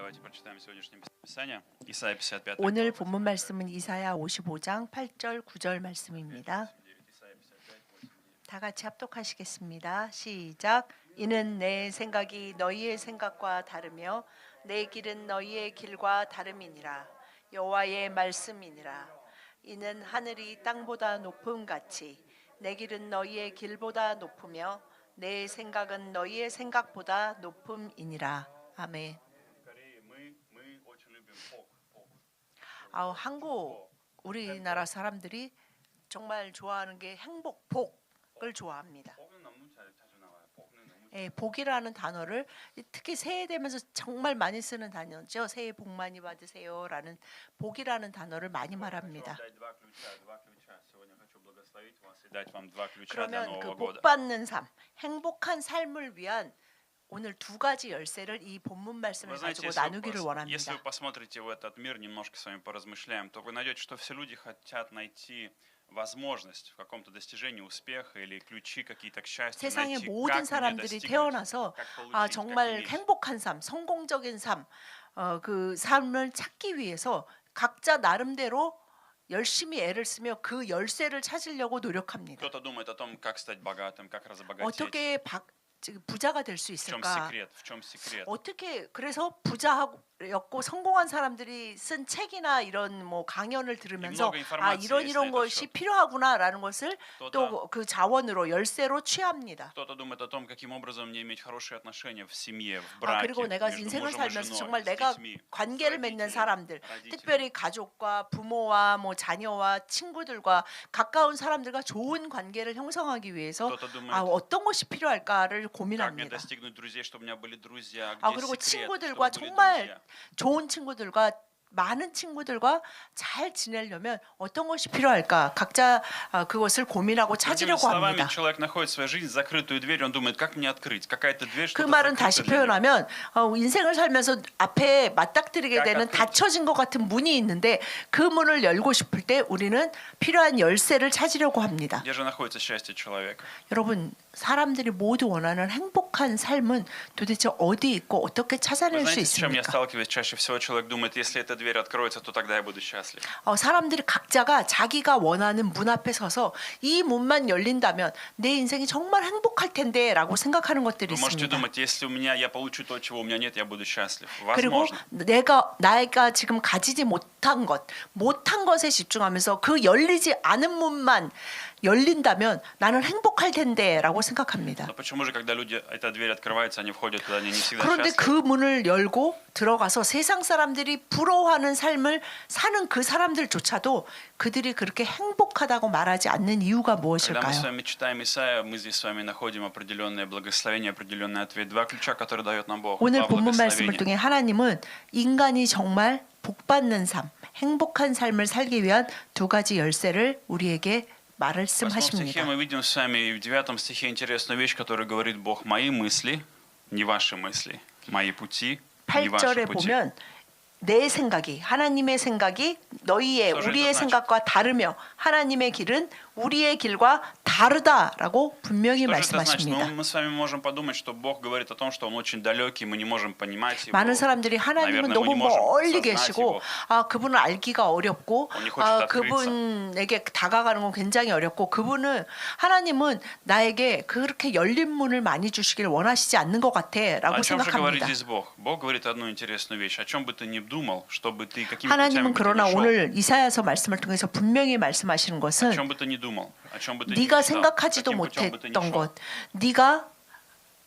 Давайте прочитаем сегодняшнее Писание. Исайя 55. 오늘 본문 말씀은 이사야 55장 8절 9절 말씀입니다. 다 같이 합독하시겠습니다. 시작. 이는 내 생각이 너희의 생각과 다르며 내 길은 너희의 길과 다름이니라. 여호와의 말씀이니라. 이는 하늘이 땅보다 높음 같이 내 길은 너희의 길보다 높으며 내 생각은 너희의 생각보다 높음이니라. 아멘. 한국 우리나라 사람들이 정말 좋아하는 게 행복, 복을 좋아합니다. 복이라는 단어를 특히 새해 되면서 정말 많이 쓰는 단어죠. 새해 복 많이 받으세요라는 복이라는 단어를 많이 말합니다. 그러면 그 복 받는 삶, 행복한 삶을 위한 오늘 두 가지 열쇠를 이 본문 말씀을 가지고 나누기를 원합니다. Если вы посмотрите в этот мир, немножко с вами поразмышляем, то вы найдете, что все люди хотят найти возможность в каком-то достижении успеха или ключи какие-то к счастью. 세상의 모든 사람들이 태어나서 정말 행복한 삶, 성공적인 삶, 그 삶을 찾기 위해서 각자 나름대로 열심히 애를 쓰며 그 열쇠를 찾으려고 노력합니다. Кто-то думает о том, как стать богатым, как разобогатеть. 어떻게 부자가 될 수 В чем 있을까? секрет? В чем секрет? 어떻게 그래서 부자였고 성공한 사람들이 쓴 책이나 이런 뭐 강연을 들으면서 이런 것이 필요하구나라는 것을 또 그 자원으로 열쇠로 취합니다. Кто-то думает о том, каким образом мне иметь хорошие отношения в семье, в браке, 그리고 내가 между 인생을 мужем и 살면서 женой, 정말 с 내가 детьми, с 관계를 맺는 родителями, 사람들, родителями. 특별히 가족과 부모와 뭐 자녀와 친구들과 가까운 사람들과 좋은 관계를 형성하기 위해서 Кто-то думает, 어떤 것이 필요할까를 как мне 고민합니다. достигнуть друзей, чтобы у меня были друзья, где 그리고 секрет, 친구들과 чтобы были 정말 друзья. 좋은 친구들과 많은 친구들과 잘 지내려면 어떤 것이 필요할까? 각자 그것을 고민하고 Другими 찾으려고 словами, 합니다. человек находит в своей жизни закрытую дверь, он думает, как мне открыть? Какая-то дверь, 그 что-то 말은 다시 закрыто для него. 표현하면 인생을 살면서 앞에 맞닥뜨리게 되는 닫혀진 것 같은 문이 있는데 그 문을 열고 싶을 때 우리는 필요한 열쇠를 찾으려고 합니다. Где же находится счастье человека? 여러분, 사람들이 모두 원하는 행복한 삶은 도대체 어디 있고 어떻게 Вы 찾아낼 수 знаете, с чем я 있습니까? сталкиваюсь чаще всего? Человек думает, если эта дверь откроется, то тогда я буду счастлив. 사람들이 각자가 자기가 원하는 문 앞에 서서 이 문만 열린다면 내 인생이 정말 행복할 텐데라고 생각하는 것들이 Вы можете 있습니다. думать, если я получу то, чего у меня нет, я буду счастлив. 그리고 Возможно. 내가 지금 가지지 못한 것에 집중하면서 그 열리지 않은 문만 열린다면 나는 행복할 텐데라고 생각합니다. Но почему же, когда люди эта дверь открывается, они входят туда, они не всегда 그런데 그 счастливы? 문을 열고 들어가서 세상 사람들이 부러워하는 삶을 사는 그 사람들조차도 그들이 그렇게 행복하다고 말하지 않는 이유가 Когда мы с 무엇일까요? вами читаем Исаия, мы здесь с вами находим определенное благословение, определенный ответ, два ключа, которые дает нам Бог. 오늘 Два 본문 말씀을 благословения. 통해 하나님은 인간이 정말 복받는 삶, 행복한 삶을 살기 위한 두 가지 열쇠를 우리에게 В 8 стихе 말씀하십니다. мы видим с вами, и в 9 стихе интересную вещь, которую говорит Бог: «Мои мысли, не ваши мысли, мои пути, не ваши 8절에 пути». 보면 내 생각이 하나님의 생각이 너희의 우리의 생각과 다르며 하나님의 길은 우리의 길과 다르다라고 분명히 Что же это значит? 말씀하십니다. Мы с вами можем подумать, что Бог говорит о том, что Он очень далекий, мы не можем понимать Его. 많은 사람들이 하나님은 Наверное, мы 너무 не можем 멀리 осознать 계시고 Его. 그분을 알기가 어렵고 Он не хочет открыться. 그분에게 다가가는 건 굉장히 어렵고 하나님은 나에게 그렇게 열린 문을 많이 주시길 원하시지 않는 것 같아라고 О чем же говорит 생각합니다. здесь Бог? Бог говорит одну интересную вещь. О чем бы ты ни думал, чтобы ты какими путями 하나님은 бы ты 그러나 ни шел, 오늘 이사야서 말씀을 통해서 분명히 말씀하시는 о 것은 чем бы ты ни думал, о чем бы ты ни 네가 мечтал, 생각하지도 каким путем бы ты ни 못했던 шел, 것, 네가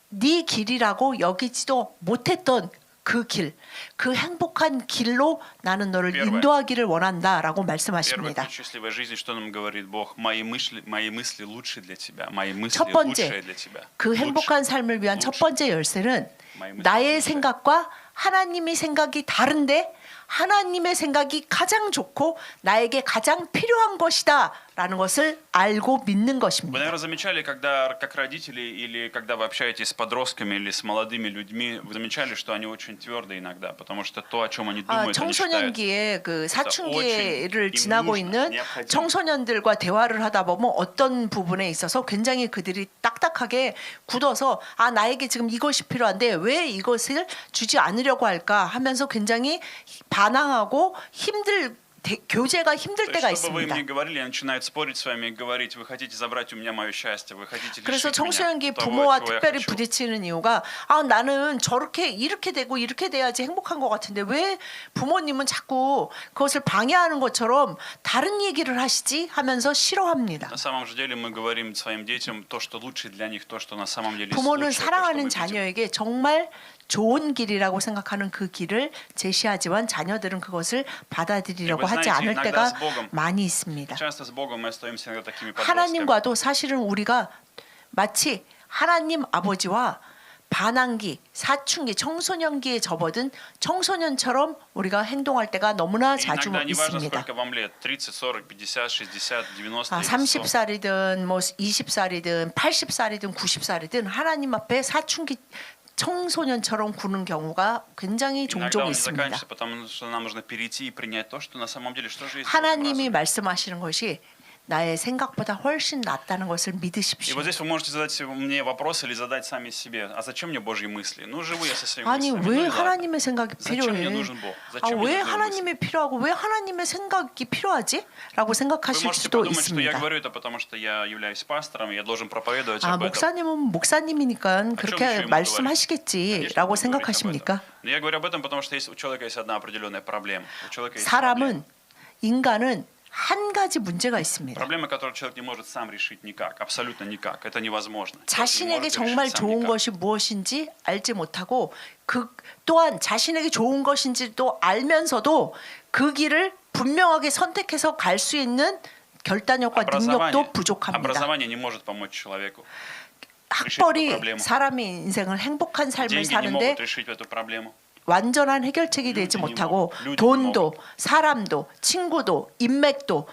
네 길이라고 여기지도 못했던 그 길, 그 행복한 길로 나는 너를 Первое. 인도하기를 원한다라고 Первый 말씀하십니다. ключ счастливой жизни, что нам говорит Бог: мои мысли лучше для тебя, мои мысли 첫 번째, лучшие для тебя. 그 Лучше. 행복한 삶을 위한 첫 лучше. 번째 열쇠는 마음의 나의 lучше. 생각과 하나님의 생각이 다른데 하나님의 생각이 가장 좋고 나에게 가장 필요한 것이다 있다라는 것을 알고 믿는 Вы, 것입니다. наверное, замечали, когда как родители или когда вы общаетесь с подростками или с молодыми людьми, вы замечали, что они очень тверды иногда, потому что то, о чем они думают, они считают. 청소년기에 그 사춘기를 очень 지나고 им 있는 нужно, необходимо. 청소년들과 대화를 하다 보면 어떤 부분에 있어서 굉장히 그들이 딱딱하게 굳어서 아 나에게 지금 이것이 필요한데 왜 이것을 주지 않으려고 할까 하면서 굉장히 반항하고 교제가 힘들 То 때가 есть, чтобы вы им 있습니다. не говорили, они начинают спорить с вами и говорить, вы хотите забрать у меня мое счастье, вы хотите 그래서 лишить 청소년기 меня того, 부모와 чего я 특별히 хочу. 부딪히는 이유가 아 나는 저렇게 이렇게 되고 이렇게 돼야지 행복한 것 같은데 왜 부모님은 자꾸 그것을 방해하는 것처럼 다른 얘기를 하시지 하면서 싫어합니다. На самом же деле мы говорим своим детям то, что лучше для них, то, что на самом деле 부모는 лучше, то, что 사랑하는 мы видим. 자녀에게 정말 좋은 길이라고 생각하는 그 길을 제시하지만 자녀들은 그것을 받아들이려고 네, 하지 않을 знаете, 때가 иногда с Богом 많이 있습니다. Часто с Богом мы остаемся иногда такими подростками. 하나님과도 사실은 우리가 마치 하나님 아버지와 반항기, 사춘기, 청소년기에 접어든 청소년처럼 우리가 행동할 때가 너무나 자주 Иногда неважно, 있습니다. сколько вам лет, 30, 40, 50, 60, 90 아, или 100. 30살이든 뭐 20살이든 80살이든 90살이든 하나님 앞에 사춘기 청소년처럼 구는 경우가 굉장히 Иногда 종종 он не 있습니다. заканчивается, потому что нам нужно перейти и принять то, что на самом деле, что же есть в 하나님이 разуме. 말씀하시는 것이 나의 생각보다 훨씬 낫다는 것을 И 믿으십시오. вот здесь вы можете задать мне вопрос или задать сами себе, а зачем мне Божьи мысли? Ну, живу я со своими 아니 мыслями. Ну, 왜 и ладно. 하나님의 생각이 Зачем мне 필요해? нужен Бог? 아, Зачем мне 왜 нужны мысли? 하나님이 필요하고 왜 하나님의 생각이 필요하지? 라고 Вы 생각하실 можете 수도 подумать, что я 있습니다. говорю это, потому что я являюсь пастором, и я должен проповедовать 아, об этом. 목사님은 목사님이니까 еще 그렇게 ему 말씀하시겠지라고 Конечно, буду говорить об 생각하십니까? этом. Но я говорю об этом, потому что у человека есть одна определенная проблема. У человека есть 사람은 인간은 한 가지 문제가 있습니다. проблема, которую человек не может сам решить никак, абсолютно никак. Это невозможно. Человек не 자신에게 может 정말 решить сам 좋은 никак. 것이 무엇인지 알지 못하고 그 또한 자신에게 좋은 것인지도 알면서도 그 길을 분명하게 선택해서 갈 수 있는 결단력과 능력도 부족합니다. Образование не может помочь человеку. 학벌이 사람의 인생을 행복한 삶을 Деньги не 사는데 могут решить эту проблему. 완전한 해결책이 되지 люди 못하고 люди 돈도 사람도 친구도 인맥도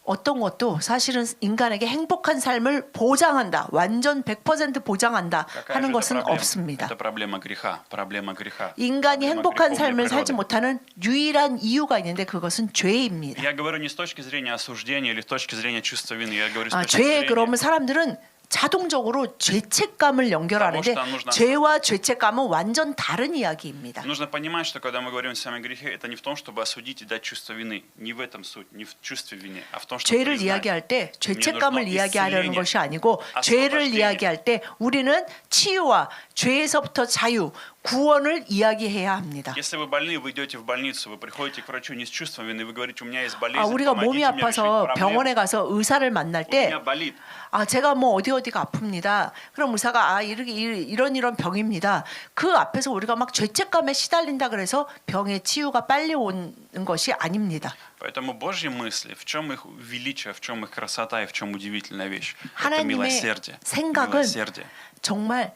어떤 것도 사실은 인간에게 행복한 삶을 보장한다. 완전 100% 보장한다 Какая 하는 же это 것은 проблема? 없습니다. Это проблема греха. Проблема греха. 인간이 Проблема 행복한 греховной 삶을 살지 природы. 못하는 유일한 이유가 있는데 그것은 죄입니다. Я говорю не с точки зрения осуждения или с точки зрения чувства вины. Я говорю с 아, точки 죄에 зрения 그러면 사람들은 자동적으로 죄책감을 연결하는데 죄와 죄책감은 완전 다른 이야기입니다. Нужно понимать, что когда мы говорим с вами о грехе, это не в том, чтобы осудить и дать чувство вины. Не в этом суть, не в чувстве вины, а в том, чтобы 죄를 признать. 이야기할 때 죄책감을 이야기하려는 것이 아니고 죄를 이야기할 때 우리는 치유와 죄에서부터 자유, 구원을 이야기해야 합니다. Если вы больны, вы идете в больницу, вы приходите к врачу не с чувством вины, вы говорите, у меня есть болезнь, 아, 우리가 몸이 помогите мне решить 아파서 проблему. 병원에 가서 의사를 만날 У 때 меня болит. 아, 제가 뭐 어디가 아픕니다. 그럼 의사가 아, 이런 병입니다. 그 앞에서 우리가 막 죄책감에 시달린다 그래서 병의 치유가 빨리 오는 것이 아닙니다. Поэтому Божьи мысли, в чем их величие, в чем их красота и в чем удивительная вещь? Это 하나님의 милосердие. 생각은 Милосердие. 정말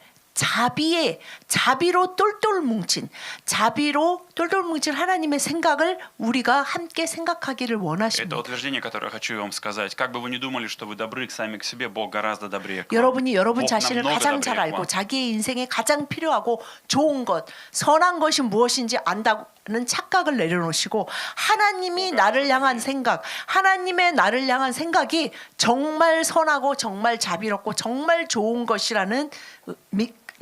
자비로 똘똘 뭉친 하나님의 생각을 우리가 함께 생각하기를 Это 원하십니다. утверждение, которое я хочу вам сказать. Как бы вы ни думали, что вы добры сами к себе, Бог гораздо добрее к вам. 여러분이 여러분 Бог 자신을 намного 가장 잘 добрее к 알고 вам. 자기의 인생에 가장 필요하고 좋은 것, 선한 것이 무엇인지 안다는 착각을 내려놓으시고 하나님이 나를 향한 생각, 하나님의 나를 향한 생각이 정말 선하고 정말 자비롭고 정말 좋은 것이라는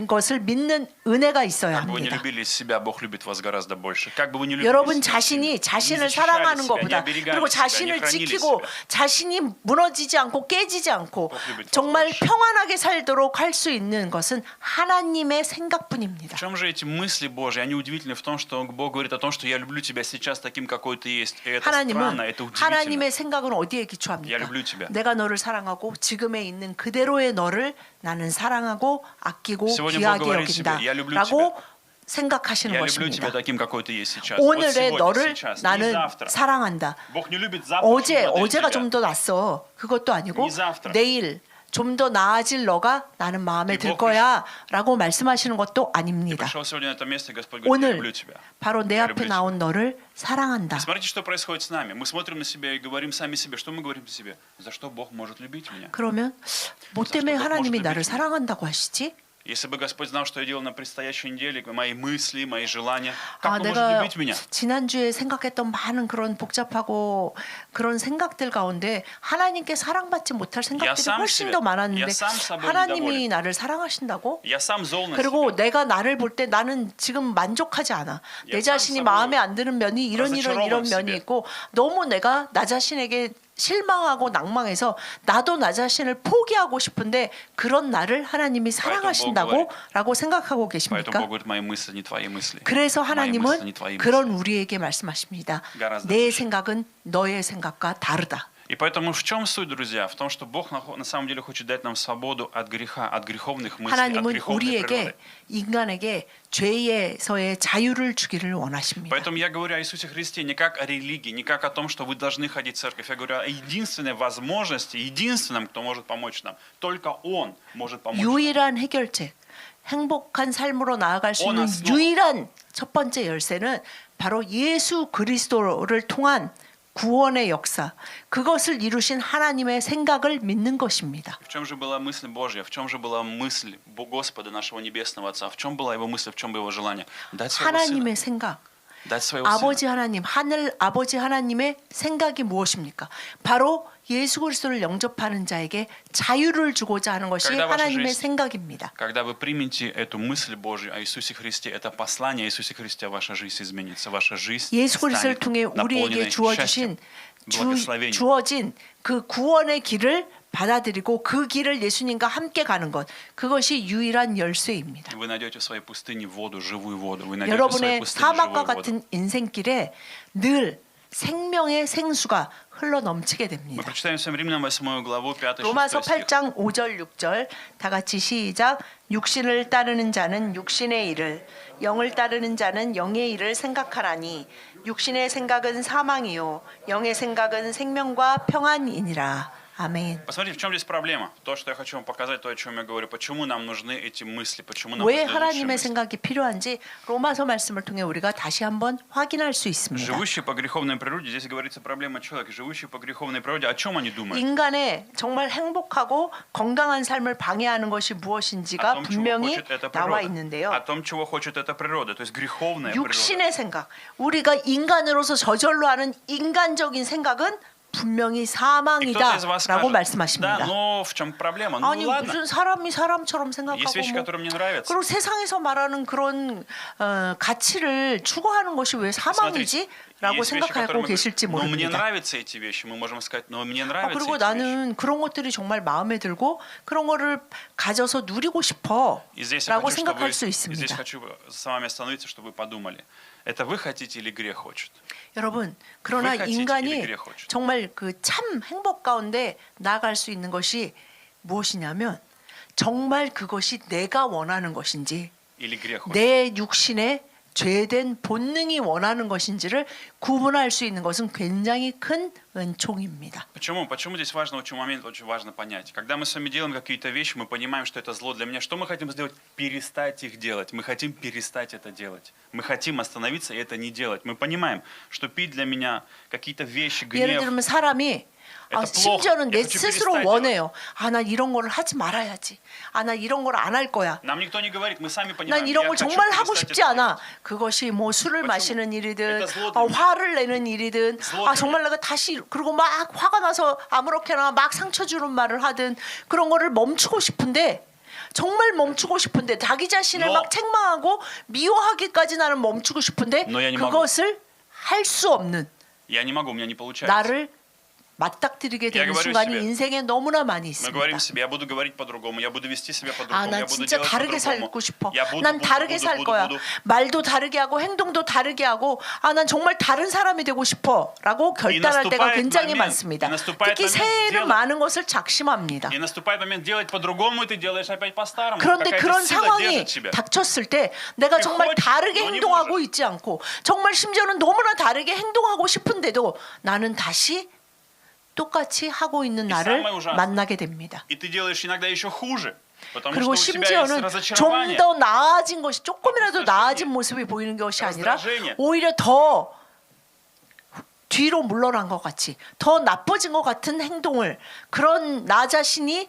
것을 믿는 은혜가 있어야 Как бы вы не 합니다. любили себя, Бог любит вас гораздо больше. Как бы вы не любили 여러분 себя, 자신이 не 자신을 защищали 사랑하는 себя, не 것보다 оберегали 그리고 себя, 자신을 не хранили 지키고 себя. 자신이 무너지지 않고 깨지지 않고 복립이 정말 больше. 평안하게 살도록 할 수 있는 것은 하나님의 생각뿐입니다. В чем же эти мысли Божьи? Они удивительны в том, что Бог говорит о том, что я люблю тебя сейчас таким, какой ты есть. И это странно, это удивительно. 하나님의 생각은 어디에 Я 기초합니까? люблю тебя. 내가 너를 사랑하고 지금에 있는 그대로의 너를 나는 사랑하고 아끼고 Сегодня 귀하게 Бог говорит себе, «Я люблю 여긴다라고 생각하시는 Я люблю 것입니다. тебя таким, какой ты есть сейчас. Вот 오늘의 сегодня, 너를 сейчас, не 나는 завтра. 사랑한다. Бог не любит завтрашнюю модель 어제가 тебя. 좀 더 낫어. 그것도 아니고 이 завтра. 내일 좀 더 나아질 너가 나는 마음에 들 이거 거야라고 말씀하시는 것도 Ты 아닙니다. пришел сегодня на это место, и Господь говорит, я люблю 오늘 тебя. 바로 내 Я 앞에 люблю 나온 тебя. 너를 사랑한다. И смотрите, что происходит с нами. Мы смотрим на себя и говорим сами себе. Что мы говорим себе? За что Бог может любить меня? 그러면 뭐 때문에 그래서 하나님이 может 나를 любить. 사랑한다고 하시지? Если бы Господь знал, что я делал на предстоящей неделе, мои мысли, мои желания, как 아, Он может 내가 любить меня? 지난주에 생각했던 많은 그런 복잡하고 그런 생각들 가운데 하나님께 사랑받지 못할 생각들이 참 훨씬 себе- 더 많았는데 я сам собой 하나님이 недоволен. 나를 사랑하신다고? Я сам зол на 그리고 себя. 내가 나를 볼 때 나는 지금 만족하지 않아. 내 야, 자신이 참 마음에 안 드는 면이 이런 разочарован в 면이 себе. 있고 너무 내가 나 자신에게 실망하고 낭망해서 나도 나 자신을 포기하고 싶은데 그런 나를 하나님이 사랑하신다고라고 생각하고 Поэтому 계십니까? Бог говорит, мои мысли не твои мысли. 그래서 Мои мысли не 하나님은 твои мысли. 그런 우리에게 말씀하십니다. Гораздо 내 выше. 생각은 너의 생각과 다르다. И поэтому в чем суть, друзья? В том, что Бог на самом деле хочет дать нам свободу от греха, от греховных мыслей, от 하나님은 греховной 우리에게 природы. 인간에게 죄에서의 자유를 주기를 원하십니다. Поэтому я говорю о Иисусе Христе не как о религии, не как о том, что вы должны ходить в церковь. Я говорю о единственной возможности, единственном, кто может помочь нам. Только Он может помочь нам. 유일한 해결책, 행복한 삶으로 나아갈 수 있는 오나스노. 유일한 첫 번째 열쇠는 바로 예수 그리스도를 통한 구원의 역사, 그것을 이루신 하나님의 생각을 믿는 것입니다. В чем же была мысль Божья? В чем же была мысль Господа нашего Небесного Отца? В чем была Его мысль, в чем было Его желание? Дать своего Сына. 하나님의 생각, Дать своего Сына. 아버지 하나님, 하늘 아버지 하나님의 생각이 무엇입니까? 바로 예수 그리스도를 영접하는 자에게 자유를 주고자 하는 것이 Когда ваша 하나님의 жизнь- 생각입니다. Когда вы примете эту мысль Божью о Иисусе Христе, это послание о Иисусе Христе, ваша жизнь изменится. Ваша жизнь 예수 그리스도를 станет 통해 우리에게 наполненной 주어주신 счастьем, благословением. 주어진 그 구원의 길을 받아들이고 그 길을 예수님과 함께 가는 것, 그것이 유일한 열쇠입니다. Вы найдете в своей пустыне воду, живую воду. Вы найдете в своей 여러분의 пустыне 사막과 живую воду. 같은 인생길에 늘 생명의 생수가 흘러 넘치게 Мы 됩니다. прочитаем с вами Римлянам 8 главу 5-6 로마서 стих. 8장 5절 6절 다 같이 시작. 육신을 따르는 자는 육신의 일을, 영을 따르는 자는 영의 일을 생각하라니 육신의 생각은 사망이요 영의 생각은 생명과 평안이니라. 아멘. Посмотрите, в чем здесь проблема. То, что я хочу вам показать, то, о чем я говорю. Почему нам нужны эти мысли, почему нам 왜 нужны лучшие 하나님의 мысли. 생각이 필요한지 로마서 말씀을 통해 우리가 다시 한번 확인할 수 있습니다. Живущие по греховной природе, здесь говорится проблема человека. Живущие по греховной природе, о чем они думают? 인간의 정말 행복하고 건강한 삶을 방해하는 것이 О 무엇인지가 том, чего 분명히 хочет эта 나와 природа. 있는데요. О том, чего хочет эта природа, то есть греховная природа. 육신의 생각, 우리가 인간으로서 저절로 하는 인간적인 생각은 분명히 И кто-то из вас 사망이다라고 скажет, 말씀하십니다. да, но в чем проблема? Ну 아니 ладно, 무슨 사람이 사람처럼 есть 생각하고 вещи, 뭐 которые мне нравятся. 그리고 세상에서 말하는 그런 가치를 추구하는 것이 왜 Смотрите, 사망이지라고 есть вещи, которые 생각하고 мы 계실지 говорим, но мне 모릅니다. нравятся эти вещи, мы можем сказать, но мне нравятся 그리고 эти вещи. 나는 그런 것들이 정말 마음에 들고 그런 거를 가져서 누리고 싶어라고 И здесь я хочу, 생각할 수 и здесь 있습니다. хочу с вами остановиться, чтобы вы подумали. Это вы хотите или грех хочет? 여러분, 그러나 왜 같이 인간이 이렇게 хочет? 정말 그 참 행복 가운데 나아갈 수 있는 것이 무엇이냐면 정말 그것이 내가 원하는 것인지 Или грех хочет? 내 육신의 죄된 본능이 원하는 것인지를 구분할 수 있는 것은 굉장히 큰 은총입니다. Почему? Почему здесь важно, очень момент очень важно понять. Когда мы с вами делаем какие-то вещи, мы понимаем, что это зло для меня. Что мы хотим сделать? Перестать их делать. Мы хотим перестать это делать. Мы хотим остановиться и это не делать. Мы понимаем, что пить для меня какие-то вещи, 예를 гнев. 들면 사람이 Это 심지어는 плохо. 내 Я хочу 스스로 перестать 원해요. 나 이런 거를 하지 말아야지. 나 이런 걸 안 할 거야. Нам никто не говорит, мы сами 난 понимаем. 이런 Я 걸 хочу 정말 하고 перестать 싶지 это 않아. делать. 그것이 뭐 술을 почему? 마시는 일이든 Это зло для меня. 화를 내는 일이든 зло для 정말 내가 다시 그리고 막 화가 나서 아무렇게나 막 상처 주는 말을 하든 그런 거를 멈추고 싶은데 정말 멈추고 싶은데 자기 자신을 No. 막 책망하고 미워하기까지 나는 멈추고 싶은데 No, я не могу. 그것을 할 수 없는 Я не могу, у меня не получается. 나를 맞닥뜨리게 되는 говорю 순간이 себе. 인생에 너무나 많이 Мы 있습니다. говорим себе, я буду говорить по-другому, я буду вести себя по-другому, 나 я буду 진짜 делать 다르게 по-другому. 살고 싶어. Я буду, 난 буду, 다르게 буду, 살 буду, 거야. буду. 말도 다르게 하고 행동도 다르게 하고 난 정말 다른 사람이 되고 싶어라고 결단할 때가 наступает 굉장히 момент, 많습니다. и наступает 특히 момент 새해에는 сделать. 많은 것을 작심합니다. И наступает момент делать по-другому, и ты делаешь опять по-старому. 그런데 Какая-то 그런 сила 상황이 держит тебя. 닥쳤을 때 내가 정말 хочешь, 다르게 но не 행동하고 можешь. 있지 않고 정말 심지어는 너무나 다르게 행동하고 싶은데도 나는 다시 똑같이 하고 있는 И 나를 самое ужасное. 만나게 됩니다. И ты делаешь иногда еще хуже. Потому 그리고 что у тебя есть 심지어는 좀 разочарование. 더 나아진 것이 조금이라도 Опустошение. 나아진 모습이 보이는 것이 아니라 Раздражение. 오히려 더 뒤로 물러난 것 같이 더 나빠진 것 같은 행동을 그런 나 자신이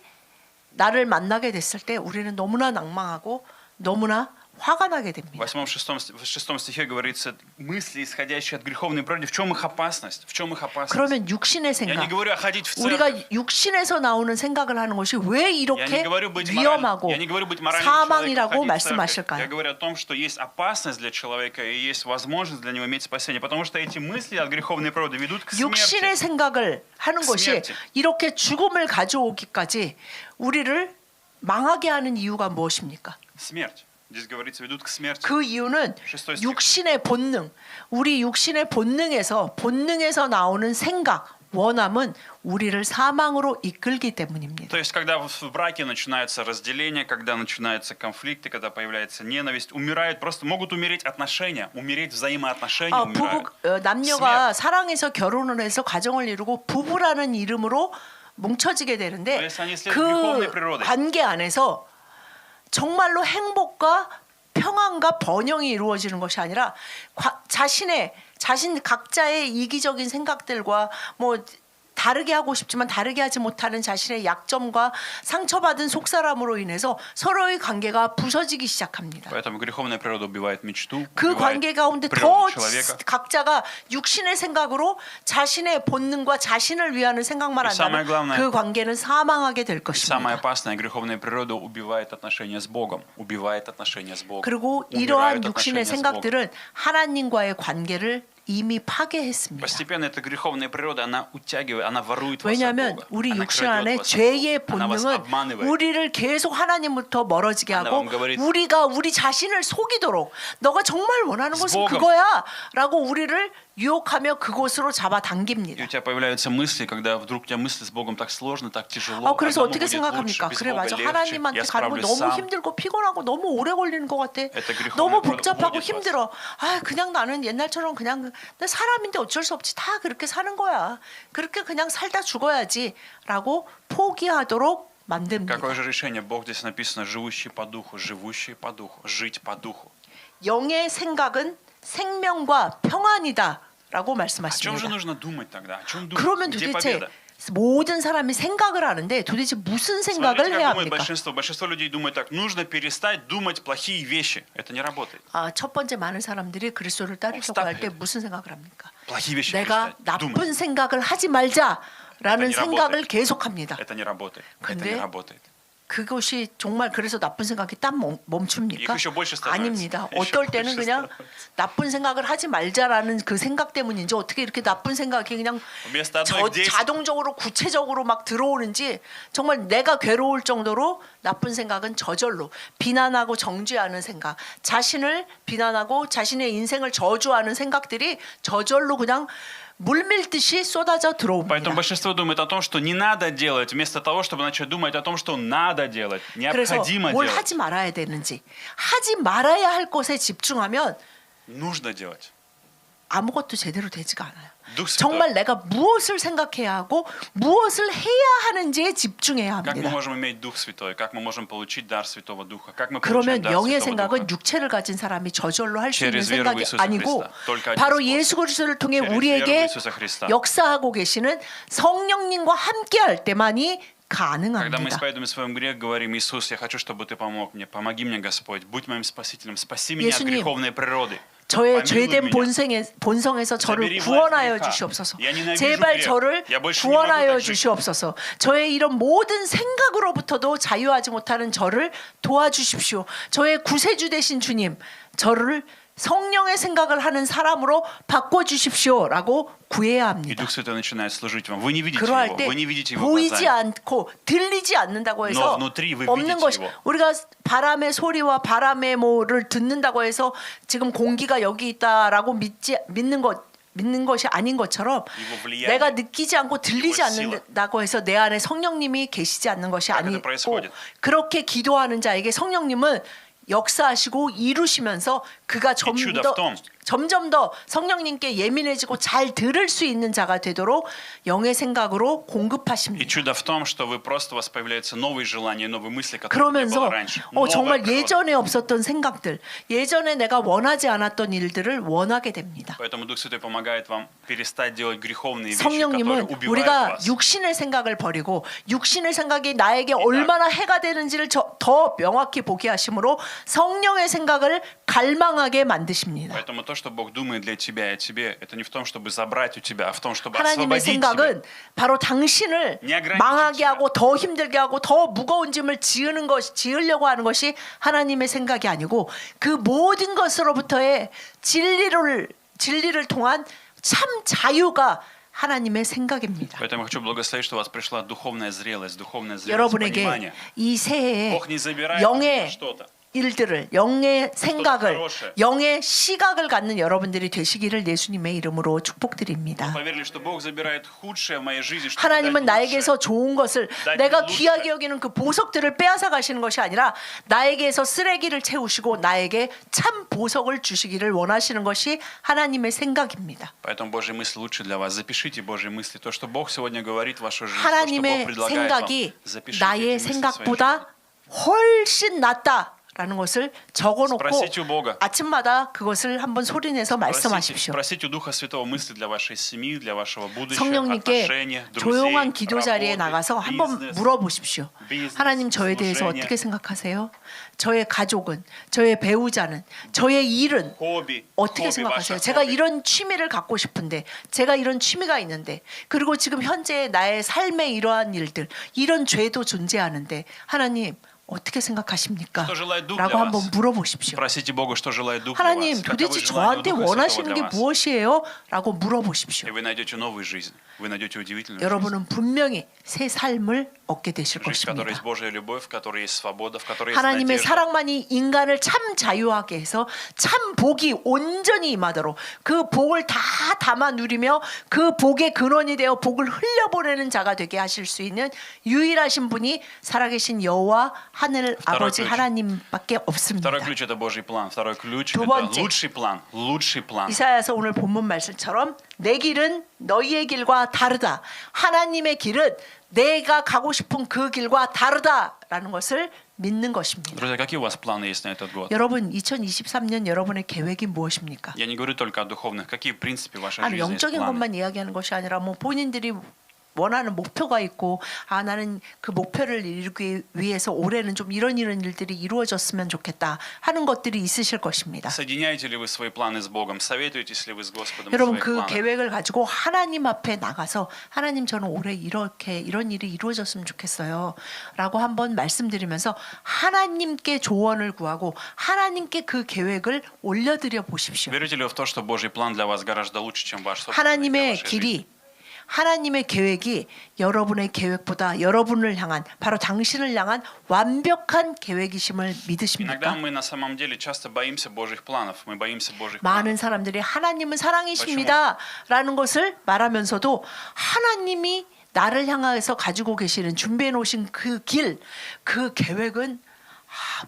나를 만나게 됐을 때 우리는 너무나 낭망하고 너무나 화가 나게 됩니다. В 6 стихе говорится, мысли, исходящие от греховной природы, в чем их опасность? В чем их опасность? 그러면 육신의 Я не 생각, говорю ходить в 우리가 церковь. 육신에서 나오는 생각을 하는 것이 왜 Я не 이렇게 говорю быть 위험하고 я не говорю быть моральным человеком, 사망이라고 ходить в церковь. Я 말씀하실까요? говорю о том, что есть опасность для человека и есть возможность для него иметь спасение, потому что эти мысли от греховной природы ведут к 육신의 смерти. 생각을 하는 것이 смерти. 이렇게 죽음을 가져오기까지 우리를 망하게 하는 이유가 무엇입니까? Смерть. Здесь говорится, ведут к смерти. 그 이유는 шестой стих. 육신의 본능, 우리 육신의 본능에서 나오는 생각, 원함은 우리를 사망으로 이끌기 때문입니다. То есть, когда в браке начинается разделение, когда начинаются конфликты, когда появляется ненависть, просто могут умереть отношения, умереть взаимоотношения, умирают. 남녀가 사랑해서 결혼을 해서 가정을 이루고 부부라는 이름으로 뭉쳐지게 되는데 그래서 아니, 그 греховной природы. 관계 안에서 정말로 행복과 평안과 번영이 이루어지는 것이 아니라 자신 각자의 이기적인 생각들과 뭐 다르게 하고 싶지만 다르게 하지 못하는 자신의 약점과 상처받은 속사람으로 인해서 서로의 관계가 부서지기 시작합니다. Поэтому греховная природа убивает мечту, 그 убивает 관계 가운데 더 природу человека. 각자가 육신의 생각으로 자신의 본능과 자신을 위하는 생각만 И самое 한다면 главное, 그 관계는 사망하게 될 Самое 것입니다. опасное, греховная природа убивает отношения с Богом, убивает отношения с Богом. 그리고 умирают 이러한 отношения 육신의 с Богом. 생각들은 하나님과의 관계를 이미 파괴했습니다. Постепенно эта греховная природа, она утягивает, она ворует вас от 왜냐하면 Бога. 우리 Она 육신 крадет 안에 вас от 죄의 Бога. Она вас 본능은 обманывает. 우리를 계속 하나님부터 멀어지게 하나 하고 говорит, 우리가 우리 자신을 속이도록 너가 정말 원하는 것은 Богом. 그거야 라고 우리를 유혹하며 그곳으로 И 잡아당깁니다. у тебя появляются мысли, когда вдруг у тебя мысли с Богом так сложно, так тяжело. 그래서 одному 어떻게 будет лучше, 생각합니까? без 그래 Бога 맞아. легче, 하나님한테 я 가는 거 справлюсь 너무 сам. 힘들고 피곤하고 너무 오래 걸리는 것 같아. греховная 너무 природа 복잡하고 уводит вас. 힘들어. 그냥 나는 옛날처럼 그냥 나 사람인데 어쩔 수 없지. 다 그렇게 사는 거야. 그렇게 그냥 살다 죽어야지라고 포기하도록 만듭니다. Какое же решение? Бог здесь написано, живущий по духу, жить по духу. 영의 생각은 생명과 평안이다라고 О чем же 말씀하십니다. нужно думать тогда? О чем думать? 그러면 Где 도대체 победа? 모든 사람이 생각을 하는데 도대체 무슨 생각을 Смотрите, 해야 как думает 합니까? большинство. Большинство людей думает так, нужно перестать думать плохие вещи. Это не работает. 첫 번째 많은 사람들이 그리스도를 따르려고 할 때 무슨 생각을 합니까? Плохие вещи 내가 перестать 나쁜 думать. 생각을 하지 말자라는 Это не 생각을 работает. 계속합니다. Это не работает. Это 근데 не работает. 그것이 정말 그래서 나쁜 생각이 딱 멈춥니까? 이거 еще больше становится. 아닙니다. еще 어떨 больше 때는 그냥 나쁜 생각을 하지 말자라는 그 생각 때문인지 어떻게 이렇게 나쁜 생각이 그냥 Вместо одной действия 자동적으로 구체적으로 막 들어오는지 정말 내가 괴로울 정도로 나쁜 생각은 저절로 비난하고 정죄하는 생각, 자신을 비난하고 자신의 인생을 저주하는 생각들이 저절로 그냥 물밀듯이 쏟아져 Поэтому 들어옵니다. большинство думает о том, что не надо делать, вместо того, чтобы начать думать о том, что надо делать, 그래서 необходимо 뭘 делать, 하지 말아야 되는지, 하지 말아야 할 것에 집중하면 нужно делать. 아무것도 제대로 되지가 않아요. Дух Святой. 정말 내가 무엇을 생각해야 하고 무엇을 해야 하는지에 집중해야 Как мы 합니다. можем иметь Дух Святой? Как мы можем получить дар Святого Духа? Как мы 그러면 получаем дар 영의 Святого 생각은 Духа? 육체를 가진 사람이 저절로 할 수 있는 через веру в 생각이 Иисуса 아니고 Христа. Только один 바로 способ. 예수 그리스도를 통해 через веру в 우리에게 Иисуса Христа. 역사하고 계시는 성령님과 함께할 때만이 Когда мы 가능합니다. исповедуем своим грех, говорим, Иисус, я хочу, чтобы Ты помог мне, помоги мне, Господь, будь моим Спасителем, спаси меня от 예수님, греховной природы. 저의 Помилуй 죄된 меня. 본성에서 저를 Забери 구원하여 власть греха. 주시옵소서. Я ненавижу 제발 грех. 저를 Я больше не могу 구원하여 так жить. 주시옵소서. 저의 이런 모든 생각으로부터도 자유하지 못하는 저를 도와주십시오. 저의 구세주 되신 주님, 저를 성령의 생각을 하는 사람으로 바꿔주십시오라고 구해야 И 합니다. Дух Святой начинает служить вам. Вы не видите 그러할 Его, 때 вы не видите Его 보이지 глазами. 않고 들리지 않는다고 Но 해서 внутри вы 없는 видите 것이 его. 우리가 바람의 소리와 바람의 뭐를 듣는다고 해서 지금 공기가 여기 있다라고 믿는 것이 아닌 것처럼 Его влияние. 내가 느끼지 않고 들리지 Его сила. 않는다고 해서 내 안에 성령님이 계시지 않는 것이 Как это 아니고 происходит? 그렇게 기도하는 자에게 성령님은 역사하시고 이루시면서 그가 И чудо в 좀더 том, 점점 더 성령님께 예민해지고 잘 들을 수 있는 자가 되도록 영의 생각으로 И 공급하십니다. чудо в том, что вы просто у вас появляются новые желания, новые мысли, которых не 그러면서 было раньше. Новая 정말 природа. 예전에 없었던 생각들, 예전에 내가 원하지 않았던 일들을 원하게 됩니다. Поэтому Дух Святой помогает вам перестать делать греховные вещи, которые 성령님은 убивают 우리가 вас. 육신의 생각을 버리고 육신의 생각이 나에게 얼마나 해가 되는지를 더 명확히 보게 하심으로 성령의 생각을 갈망하게 만드십니다. Поэтому то, что Бог думает для тебя и о тебе, это не в том, чтобы забрать у тебя, а в том, чтобы 하나님의 освободить тебя. 생각은 바로 당신을 망하게 하고 더 힘들게 하고 더 무거운 짐을 지으려고 하는 것이 하나님의 생각이 아니고 그 모든 것으로부터의 진리를 통한 참 자유가 하나님의 생각입니다. Поэтому я хочу благословить, что у вас пришла духовная зрелость, понимание. 여러분에게 이 새해에 Бог не забирает 영의 что-то. 일들을 영의 생각을 хорошее. 영의 시각을 갖는 여러분들이 되시기를 예수님의 이름으로 축복드립니다. Поверили, что Бог забирает худшее в моей жизни, чтобы 하나님은 дать 나에게서 лучшее. 좋은 것을 날 내가 lучше. 귀하게 여기는 그 보석들을 빼앗아 가시는 것이 아니라 나에게서 쓰레기를 채우시고 나에게 참 보석을 주시기를 원하시는 것이 하나님의 생각입니다. Поэтому Божьи мысли лучше для вас. Запишите Божьи мысли. То, что Бог сегодня говорит в вашу жизнь, то, что Бог 하나님의 предлагает вам. 생각이 Запишите 나의 эти мысли в своей жизни. 생각보다 훨씬 낫다. 라는 것을 적어놓고 Спросите у Бога. 아침마다 그것을 한번 소리내서 말씀하십시오. Просите у Духа Святого мысли для вашей семьи, для вашего будущего, 성령님께 отношения, 조용한 друзей, 기도 자리에 работы, 나가서 한번 бизнес. 물어보십시오. 비즈니스, 하나님 저에 대해서 служение. 어떻게 생각하세요? 저의 가족은, 저의 배우자는, 저의 일은 Хобби, 어떻게 хобби, 생각하세요? ваше 제가 хобби. 이런 취미를 갖고 싶은데, 제가 이런 취미가 있는데, 그리고 지금 현재 나의 삶의 이러한 일들, 이런 죄도 존재하는데, 하나님 어떻게 생각하십니까? Что желает Дух 라고 для 한번 вас? 물어보십시오. Sпросите Бога, что желает Дух для 하나님 вас. 도대체 Каковы желания 저한테 Духа Святого 원하시는 게 для вас? 무엇이에요? 라고 물어보십시오. И вы найдете новую жизнь. Вы найдете удивительную жизнь. 여러분은 분명히 새 삶을 얻게 되실 Жизнь, в которой 것입니다. есть Божья любовь, в которой есть свобода, в которой есть 하나님의 надежда. 사랑만이 인간을 참 자유하게 해서 참 복이 온전히 임하도록 그 복을 다 담아 누리며 그 복의 근원이 되어 복을 흘려보내는 자가 되게 하실 수 있는 유일하신 분이 살아계신 여호와 하늘 아버지 ключ. 하나님밖에 없습니다. Второй ключ – это Божий план. Второй ключ – 두 это 번째. лучший план. Лучший план. 이사야서 오늘 본문 말씀처럼 내 길은 너희의 길과 다르다. 하나님의 길은 내가 가고 싶은 그 길과 다르다라는 것을 믿는 것입니다. Друзья, какие у вас планы есть на этот год? 여러분 2023년 여러분의 계획이 무엇입니까? Я не говорю только о духовных. Какие, в принципе, в вашей 아니 жизни есть 영적인 планы? 것만 이야기하는 것이 아니라 뭐 본인들이 원하는 목표가 있고 나는 그 목표를 이루기 위해서 올해는 좀 이런 일들이 이루어졌으면 좋겠다 하는 것들이 있으실 것입니다. Соединяете ли вы свои планы с Богом? Советуетесь ли вы с Господом в 여러분 своих 그 планах? 계획을 가지고 하나님 앞에 나가서 하나님 저는 올해 이런 일이 이루어졌으면 좋겠어요 라고 한번 말씀드리면서 하나님께 조언을 구하고 하나님께 그 계획을 올려드려 보십시오. Верите ли вы в то, что Божий план для вас гораздо лучше, чем ваш собственный для 하나님의 вашей жизни? 길이 하나님의 계획이 여러분의 계획보다 여러분을 향한 바로 당신을 향한 완벽한 계획이심을 Иногда 믿으십니까? мы на самом деле часто боимся Божьих планов. Мы боимся Божьих 많은 планов. 사람들이 하나님은 사랑이십니다 라는 것을 말하면서도 하나님이 나를 향해서 가지고 계시는 준비해 놓으신 그 길, 그 계획은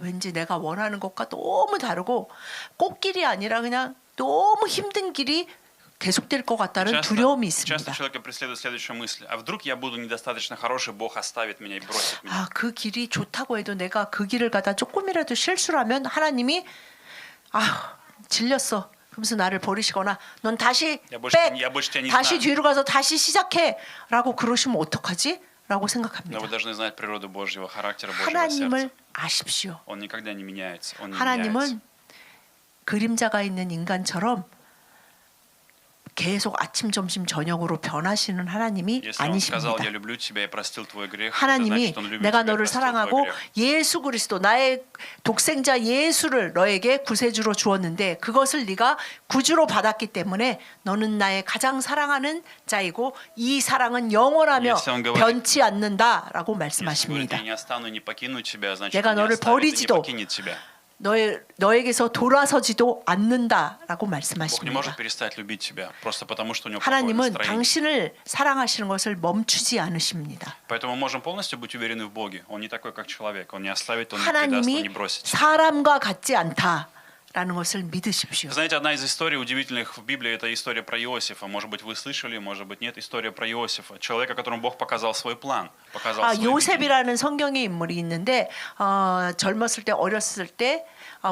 왠지 내가 원하는 것과 너무 다르고 꽃길이 아니라 그냥 너무 힘든 길이 계속될 것 같다는 두려움이 Часто 있습니다. человека преследует следующая мысль. А вдруг я буду недостаточно хороший, Бог оставит меня и бросит меня? 그 길이 좋다고 해도 내가 그 길을 가다 조금이라도 실수를 하면 하나님이 질렸어. 그러면서 나를 버리시거나 넌 다시 Я больше тебя не 다시 знаю. 뒤로 가서 다시 시작해 라고 그러시면 어떡하지? 라고 Но 생각합니다. вы должны знать природу Божьего характера, Божьего 하나님을 сердца. 아십시오. Он никогда не меняется. Он не меняется. 하나님은 그림자가 있는 인간처럼 계속 아침, 점심, 저녁으로 변하시는 하나님이 Если он сказал, 아니십니다. я люблю тебя и простил твой грех, это 하나님이 значит, он любит 내가 тебя и 너를 простил твой 사랑하고 грех. 예수 그리스도 나의 독생자 예수를 너에게 구세주로 주었는데 그것을 네가 구주로 받았기 때문에 너는 나의 가장 사랑하는 자이고 이 사랑은 영원하며 Если он говорит- 변치 않는다라고 Если говорит, 말씀하십니다. я не остану, не покину тебя, значит, 내가 он не 너를 оставит и не 버리지도 покинет тебя. 너에게서 돌아서지도 않는다라고 Бог не 말씀하십니다. может перестать любить тебя просто потому, что у него плохое 하나님은 настроение. 당신을 사랑하시는 것을 멈추지 않으십니다. Поэтому мы можем полностью быть уверены в Боге. Он не такой, как человек. Он не оставит, он не предаст, он 하나님이 не бросит. 사람과 같지 않다. 라는 것을 믿으십시오. Знаете, одна из историй удивительных в Библии – это история про Иосифа. Может быть, вы слышали, может быть, нет. История про Иосифа. Человека, которому Бог показал свой план, показал свое видение. 요셉이라는 성경의 인물이 있는데 젊었을 때 어렸을 때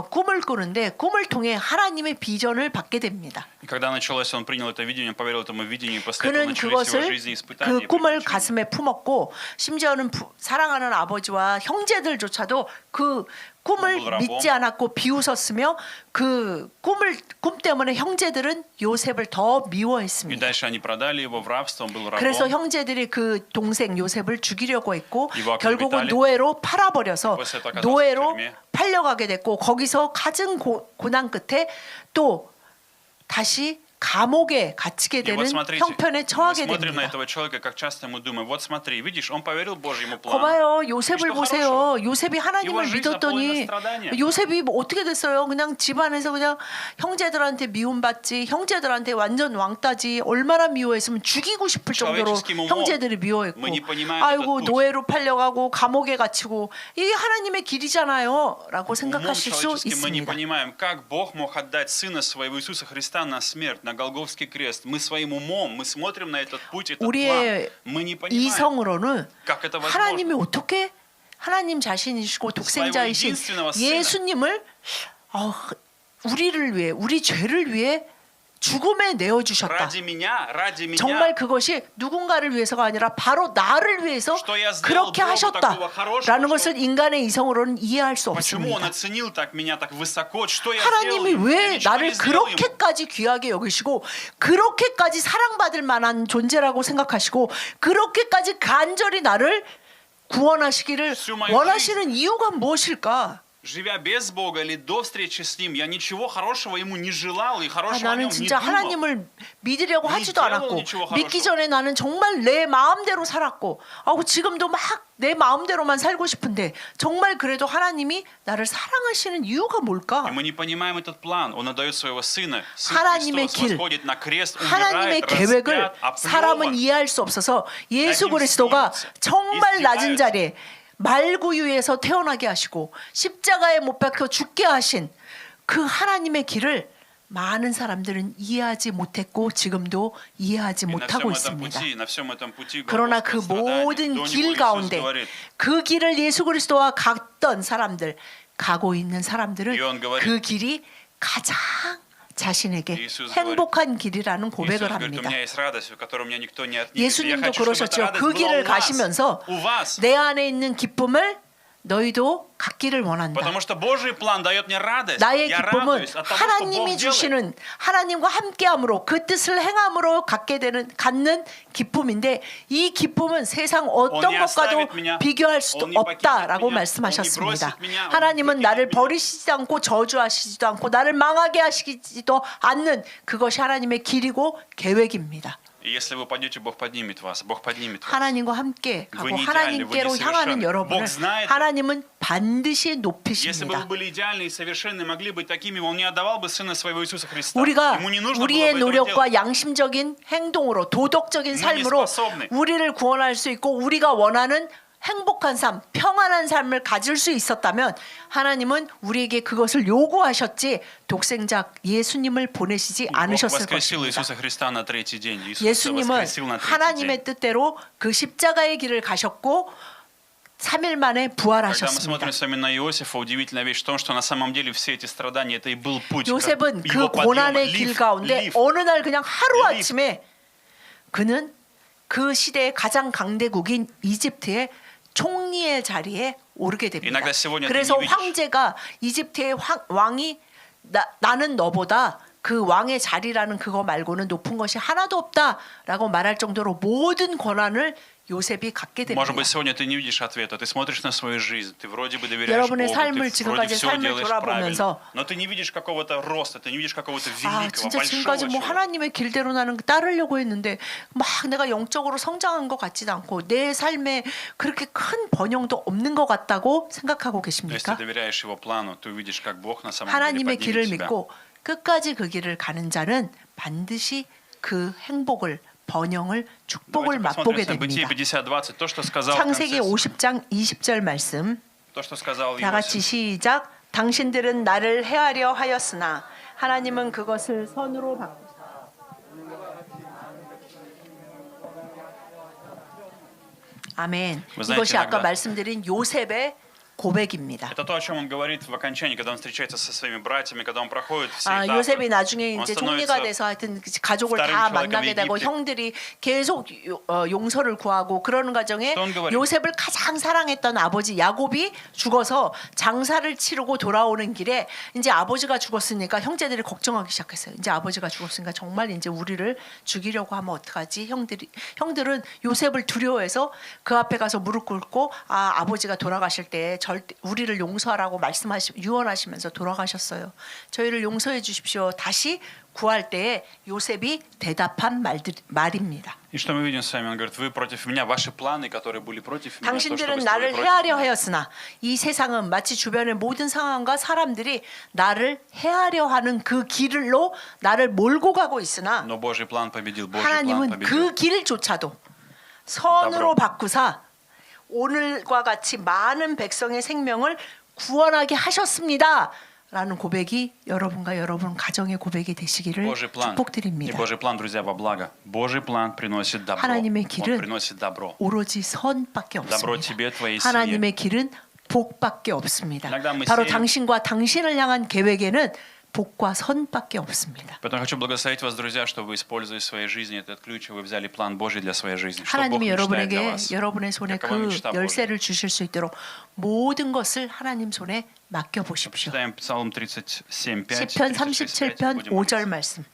꿈을 꾸는데 꿈을 통해 하나님의 비전을 받게 됩니다. И когда началось, он принял это видение, поверил этому видению, и после этого 그는 начались его 그것을 жизни испытания. 그 и 꿈을 приключения. 가슴에 품었고 심지어는 사랑하는 아버지와 형제들조차도 그 꿈을 믿지 않았고 비웃었으며 그 꿈 때문에 형제들은 요셉을 더 И 미워했습니다. дальше они продали его в рабство, он был 그래서 рабом. 형제들이 그 동생 요셉을 죽이려고 했고 이와 결국은 비탈리- 노예로 팔아버려서 벌써 또 가서 노예로 türm에. 팔려가게 됐고 거기서 갖은 고난 끝에 또 다시 감옥에 갇히게 И 되는 вот смотрите, 형편에 мы 처하게 смотрим на 됩니다. этого человека, как часто мы думаем, вот смотри, видишь, он поверил Божьему плану. 거봐요, 요셉을 что 보세요. хорошего? 요셉이 하나님을 Его жизнь 믿었더니 наполнена страданием. 요셉이 뭐 어떻게 됐어요? 그냥 집안에서 그냥 형제들한테 미움받지, 형제들한테 완전 왕따지. 얼마나 미워했으면 죽이고 싶을 정도로 человеческим умом 형제들이 미워했고, мы не понимаем 아이고 этот путь. 노예로 팔려가고 감옥에 갇히고 이게 하나님의 길이잖아요,라고 Умом 생각하실 수 человеческим мы не 있습니다. понимаем, как Бог мог отдать Сына Своего Иисуса Христа на смерть, на Голгофский крест. Мы своим умом, мы смотрим на этот путь, этот план. 우리의 Мы не понимаем, 이성으로는 как это 하나님이 возможно. 어떻게 하나님 자신이시고 독생자이신 единственного сына. 예수님을 우리를 위해 우리 죄를 위해 죽음에 내어주셨다. Ради меня, 정말 그것이 누군가를 위해서가 아니라 바로 나를 위해서 Что я сделал 그렇게 Богу такого 하셨다라는 хорошего, 것을 인간의 이성으로는 이해할 수 почему Он 없습니다. оценил так меня так высоко, что я 하나님이 сделал ему? Я 왜 ничего 나를 не сделал ему. 그렇게까지 귀하게 여기시고 그렇게까지 사랑받을 만한 존재라고 생각하시고 그렇게까지 간절히 나를 구원하시기를 Всю мою 원하시는 이유가 무엇일까? Живя без Бога или до встречи с Ним, я ничего хорошего Ему не желал и хорошего о 나는 Нем не 진짜 думал. 하나님을 믿으려고 니 하지도 делал 않았고 ничего 믿기 хорошего. 전에 나는 정말 내 마음대로 살았고 지금도 막 내 마음대로만 살고 싶은데 정말 그래도 하나님이 나를 사랑하시는 이유가 뭘까? И мы не понимаем этот план. Он отдает своего Сына. Сын 하나님의 Христос 길, восходит на крест, 하나님의 умирает, 계획을 распят, 사람은 оплеван. 이해할 수 없어서 예수 나 그리스도가 힘쓰면서 정말 낮은 이스라엘. 자리에 말구유에서 태어나게 하시고 십자가에 못 박혀 죽게 하신 그 하나님의 길을 많은 사람들은 이해하지 못했고 지금도 이해하지 И 못하고 있습니다. на всем этом пути 그러나 Голгофское 그 страдание, 모든 до 길 него Иисус 가운데 говорит, 그 길을 예수 그리스도와 갔던 사람들, 가고 있는 사람들은 이언 говорит, 그 길이 가장 자신에게 이수스 행복한 길이라는 Иисус 고백을 говорит, у 합니다. меня есть радость, которую меня никто не отнимет. Я 예수님도 хочу, чтобы эта 그러셨죠. радость 그 была 길을 у вас, 가시면서 у вас. 내 안에 있는 기쁨을 너희도 갖기를 원한다. Потому что Божий план дает мне радость. 나의 Я 기쁨은 радуюсь от того, что 하나님이 Бог делает. 주시는 하나님과 함께함으로 그 뜻을 행함으로 갖는 기쁨인데 이 기쁨은 세상 어떤 Он не 것과도 оставит меня, 비교할 수도 он не покинет 없다라고 меня, 말씀하셨습니다. он не brосит меня, он 하나님은 не 나를 покинет меня. 버리시지도 않고 저주하시지도 않고 나를 망하게 하시지도 않는 그것이 하나님의 길이고 계획입니다. И если вы пойдете, Бог поднимет вас. Бог поднимет вас. 하나님과 함께 가고 вы не 하나님께로 идеальны, вы 향하는 несовершенны. 여러분을 Бог знает. 하나님은 반드시 Если бы 높이십니다. вы были идеальны и совершенны, могли быть такими, Он не отдавал бы Сына Своего Иисуса Христа. 우리가 Ему не нужно было 우리의 бы этого делать. 노력과 양심적인 행동으로 도덕적인 삶으로 способны. 우리를 구원할 수 있고 우리가 원하는 행복한 삶, 평안한 삶을 가질 수 있었다면 하나님은 우리에게 그것을 요구하셨지 독생자 예수님을 보내시지 Бог 않으셨을 воскресил 것입니다. Иисуса Христа на третий день. Иисус 예수님은 воскресил на третий день. 하나님의 뜻대로 그 십자가의 길을 가셨고 3일 만에 Когда мы 부활하셨습니다. смотрим с вами на Иосифа, удивительная вещь в том, что на самом деле все эти страдания, это и был путь 요셉은 그 его подъема, 고난의 길 лифт, 가운데 лифт. 어느 날 그냥 하루아침에 그는 그 시대의 가장 강대국인 이집트의 총리의 자리에 오르게 됩니다. Иногда сегодня ты 그래서 не видишь. 황제가 이집트의 왕이 나는 너보다 그 왕의 자리라는 그거 말고는 높은 것이 하나도 없다라고 말할 정도로 모든 권한을 요셉이 갖게 됩니다. Может быть, сегодня ты не видишь ответа, ты смотришь на свою жизнь, ты вроде бы доверяешь 여러분의 Богу, 삶을 ты 지금까지 вроде все 삶을 делаешь 돌아보면서 правильно, но ты не видишь какого-то роста, ты не видишь какого-то 아, великого, 진짜 지금까지 большого 뭐 чего. 하나님의 길대로 나는 따르려고 했는데 막 내가 영적으로 성장한 것 같지도 않고 내 삶에 그렇게 큰 번영도 없는 것 같다고 생각하고 Если 계십니까? ты доверяешь Его плану, ты увидишь, как Бог на самом деле 하나님의 길을 поднимет тебя. 믿고 끝까지 그 길을 가는 자는 반드시 그 행복을 번영을 축복을 Давайте 맛보게 посмотрим на Бытие 됩니다. 50:20. То, что сказал в 창세기 конце, 50장 20절 말씀 то, что сказал 다 같이 Иосиф. 시작. 당신들은 나를 해하려 하였으나 하나님은 그것을 선으로 바꾸사. 아멘. Вы знаете, 이것이 아까 иногда- 말씀드린 요셉의 고백입니다. Это то, о чем он говорит в окончании, когда он встречается со своими братьями, когда он проходит все 아, этапы. 요셉이 나중에 Он 이제 становится 총리가 돼서 하여튼 가족을 вторым 다 человеком 만나게 в 되고 Египте. 형들이 계속 용서를 구하고 그러는 과정에 Что он говорит? 요셉을 가장 사랑했던 아버지 야곱이 죽어서 장사를 치르고 돌아오는 길에 이제 아버지가 죽었으니까 형제들이 걱정하기 시작했어요. 이제 아버지가 죽었으니까 정말 이제 우리를 죽이려고 하면 어떡하지? 형들은 요셉을 두려워해서 그 앞에 가서 무릎 꿇고 아버지가 돌아가실 때 절대 우리를 용서하라고 유언하시면서 돌아가셨어요. 저희를 용서해 주십시오. 다시 구할 때에 요셉이 대답한 말입니다. И что мы видим с вами? Он говорит, вы против меня, ваши планы, которые были против меня, то, что 당신들은 вы строили 나를 против 해하려 меня. 하였으나 이 세상은 마치 주변의 모든 상황과 사람들이 나를 해하려 하는 그 길로 나를 몰고 가고 있으나 Но Божий план победил, Божий план 하나님은 победил. 그 길조차도 선으로 더불어. 바꾸사 오늘과 같이 많은 백성의 생명을 구원하게 하셨습니다. 라는 고백이 여러분과 여러분 가정의 고백이 되시기를 Божий план. И 축복드립니다. Божий план, друзья, во благо. Божий план приносит добро. 하나님의 Он 길은 приносит добро. 오로지 선밖에 Добро 없습니다. тебе, твоей семье. 하나님의 길은 복밖에 없습니다. иногда мы 바로 сеем- 당신과 당신을 향한 계획에는 복과 선밖에 없습니다. Поэтому хочу благословить вас, друзья, что вы используя в своей жизни этот ключ, и вы взяли план Божий для своей жизни. Что Бог 하나님이 мечтает для 여러분에게 вас. 여러분의 손에 Какова 그 мечта Божья? 열쇠를 주실 수 있도록 모든 것을 하나님 손에 맡겨 보십시오. Читаем Псалом 37:5. 시편 37편 5절 말씀.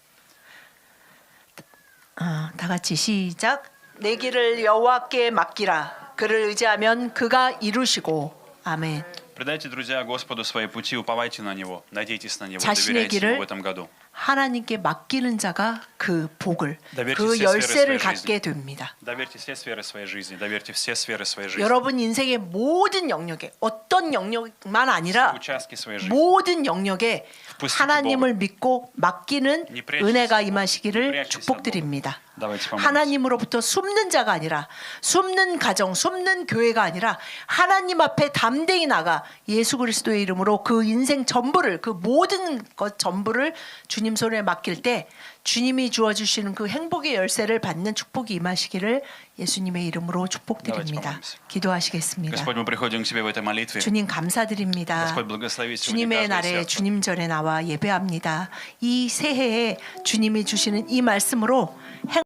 다 같이 시작. 내 길을 여호와께 맡기라. 그를 의지하면 그가 이루시고. 아멘. Предайте, друзья, Господу свои пути, уповайте на Него, надейтесь на Него, 자신의 доверяйте 길을 Ему в этом году. 하나님께 맡기는 자가 그 복을 Доверьте 그 все 열쇠를 сферы своей 갖게 жизни. 됩니다. Доверьте все сферы своей жизни, доверьте все сферы своей жизни. 여러분 인생의 모든 영역에 어떤 영역만 아니라 Участки своей жизни. 모든 영역에 Впустите 하나님을 믿고 맡기는 Не прячьтесь 은혜가 от Бога. Не 임하시기를 прячьтесь от 축복드립니다. Давайте помолимся. 하나님으로부터 숨는 자가 아니라 숨는 가정, 숨는 교회가 아니라 하나님 앞에 담대히 나가 예수 그리스도의 이름으로 그 인생 전부를 그 모든 것 전부를 주님 손에 맡길 때 주님이 주어 주시는 그 행복의 열쇠를 받는 축복이 임하시기를 예수님의 이름으로 축복드립니다. помолимся. 기도하시겠습니다. Господь, мы приходим к Тебе в этой молитве. 주님 감사드립니다. Господь, благослови сегодня 주님의 каждое 날에 сердце. 주님 전에 나와 예배합니다. 이 새해에 주님이 주시는 이 말씀으로